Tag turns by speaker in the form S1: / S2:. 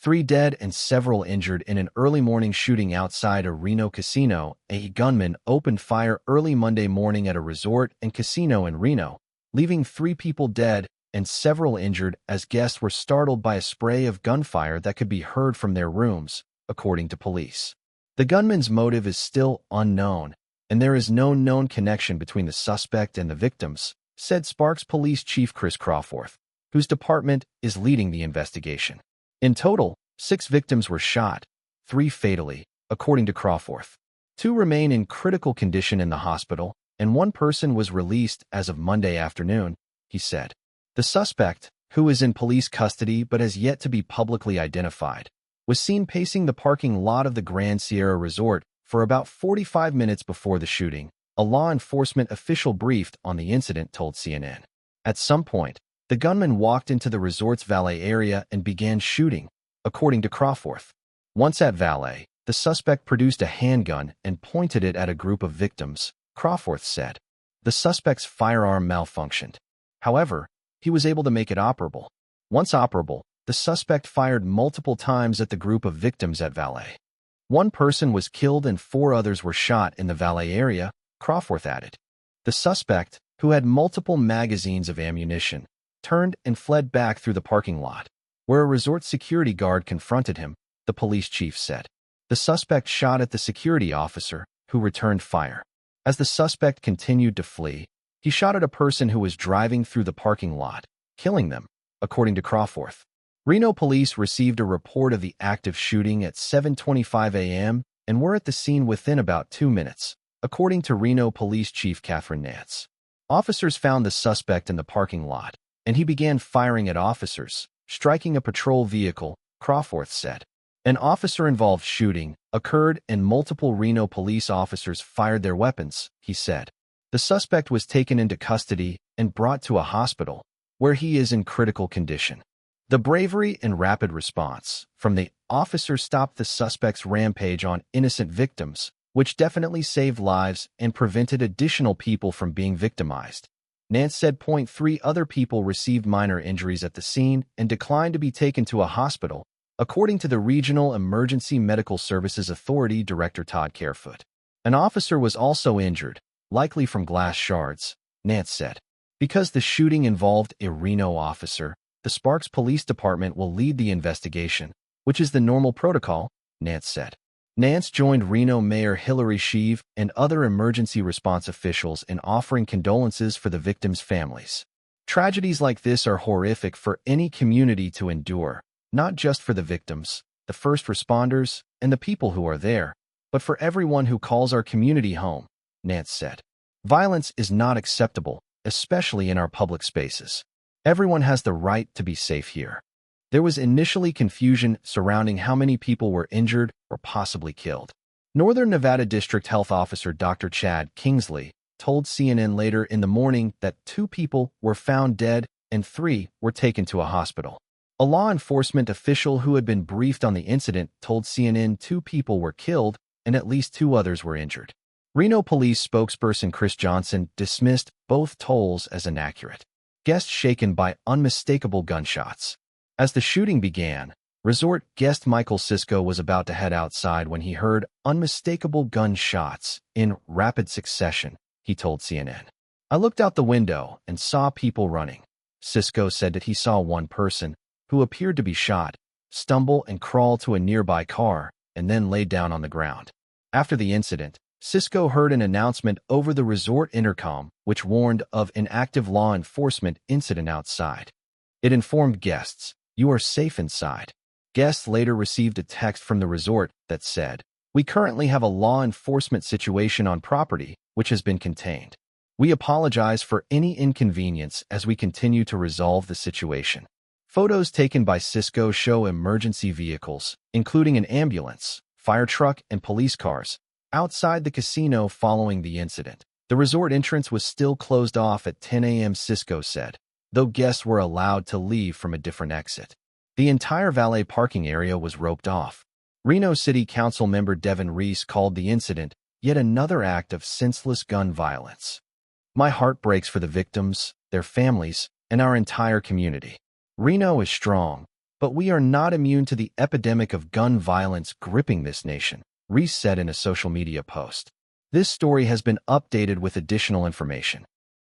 S1: 3 dead and several injured in an early morning shooting outside a Reno casino. A gunman opened fire early Monday morning at a resort and casino in Reno, leaving 3 people dead and several injured as guests were startled by a spray of gunfire that could be heard from their rooms, according to police. The gunman's motive is still unknown, and there is no known connection between the suspect and the victims, said Sparks Police Chief Chris Crawforth, whose department is leading the investigation. In total, 6 victims were shot, 3 fatally, according to Crawforth. 2 remain in critical condition in the hospital, and 1 person was released as of Monday afternoon, he said. The suspect, who is in police custody but has yet to be publicly identified, was seen pacing the parking lot of the Grand Sierra Resort for about 45 minutes before the shooting, a law enforcement official briefed on the incident told CNN. At some point, the gunman walked into the resort's valet area and began shooting, according to Crawforth. Once at valet, the suspect produced a handgun and pointed it at a group of victims, Crawforth said. The suspect's firearm malfunctioned. However, he was able to make it operable. Once operable, the suspect fired multiple times at the group of victims at valet. 1 person was killed and 4 others were shot in the valet area, Crawforth added. The suspect, who had multiple magazines of ammunition, turned and fled back through the parking lot, where a resort security guard confronted him, the police chief said. The suspect shot at the security officer, who returned fire. As the suspect continued to flee, he shot at a person who was driving through the parking lot, killing them, according to Crawforth. Reno police received a report of the active shooting at 7:25 a.m. and were at the scene within about 2 minutes, according to Reno Police Chief Catherine Nance. Officers found the suspect in the parking lot, and he began firing at officers, striking a patrol vehicle, Crawforth said. An officer-involved shooting occurred and multiple Reno police officers fired their weapons, he said. The suspect was taken into custody and brought to a hospital, where he is in critical condition. The bravery and rapid response from the officer stopped the suspect's rampage on innocent victims, which definitely saved lives and prevented additional people from being victimized. Nance said 3 other people received minor injuries at the scene and declined to be taken to a hospital, according to the Regional Emergency Medical Services Authority Director Todd Carefoot. An officer was also injured, likely from glass shards, Nance said. Because the shooting involved a Reno officer, the Sparks Police Department will lead the investigation, which is the normal protocol, Nance said. Nance joined Reno Mayor Hillary Sheev and other emergency response officials in offering condolences for the victims' families. Tragedies like this are horrific for any community to endure, not just for the victims, the first responders, and the people who are there, but for everyone who calls our community home, Nance said. Violence is not acceptable, especially in our public spaces. Everyone has the right to be safe here. There was initially confusion surrounding how many people were injured or possibly killed. Northern Nevada District Health Officer Dr. Chad Kingsley told CNN later in the morning that 2 people were found dead and 3 were taken to a hospital. A law enforcement official who had been briefed on the incident told CNN 2 people were killed and at least 2 others were injured. Reno police spokesperson Chris Johnson dismissed both tolls as inaccurate. Guests shaken by unmistakable gunshots. As the shooting began, resort guest Michael Sisko was about to head outside when he heard unmistakable gunshots in rapid succession, he told CNN. I looked out the window and saw people running. Sisko said that he saw 1 person, who appeared to be shot, stumble and crawl to a nearby car and then lay down on the ground. After the incident, Sisko heard an announcement over the resort intercom which warned of an active law enforcement incident outside. It informed guests, "You are safe inside." Guests later received a text from the resort that said, "We currently have a law enforcement situation on property which has been contained. We apologize for any inconvenience as we continue to resolve the situation." Photos taken by Sisko show emergency vehicles, including an ambulance, fire truck, and police cars, outside the casino following the incident. The resort entrance was still closed off at 10 a.m., Sisko said, though guests were allowed to leave from a different exit. The entire valet parking area was roped off. Reno City Council member Devin Reese called the incident yet another act of senseless gun violence. "My heart breaks for the victims, their families, and our entire community. Reno is strong, But we are not immune to the epidemic of gun violence gripping this nation, Reese said in a social media post. This story has been updated with additional information.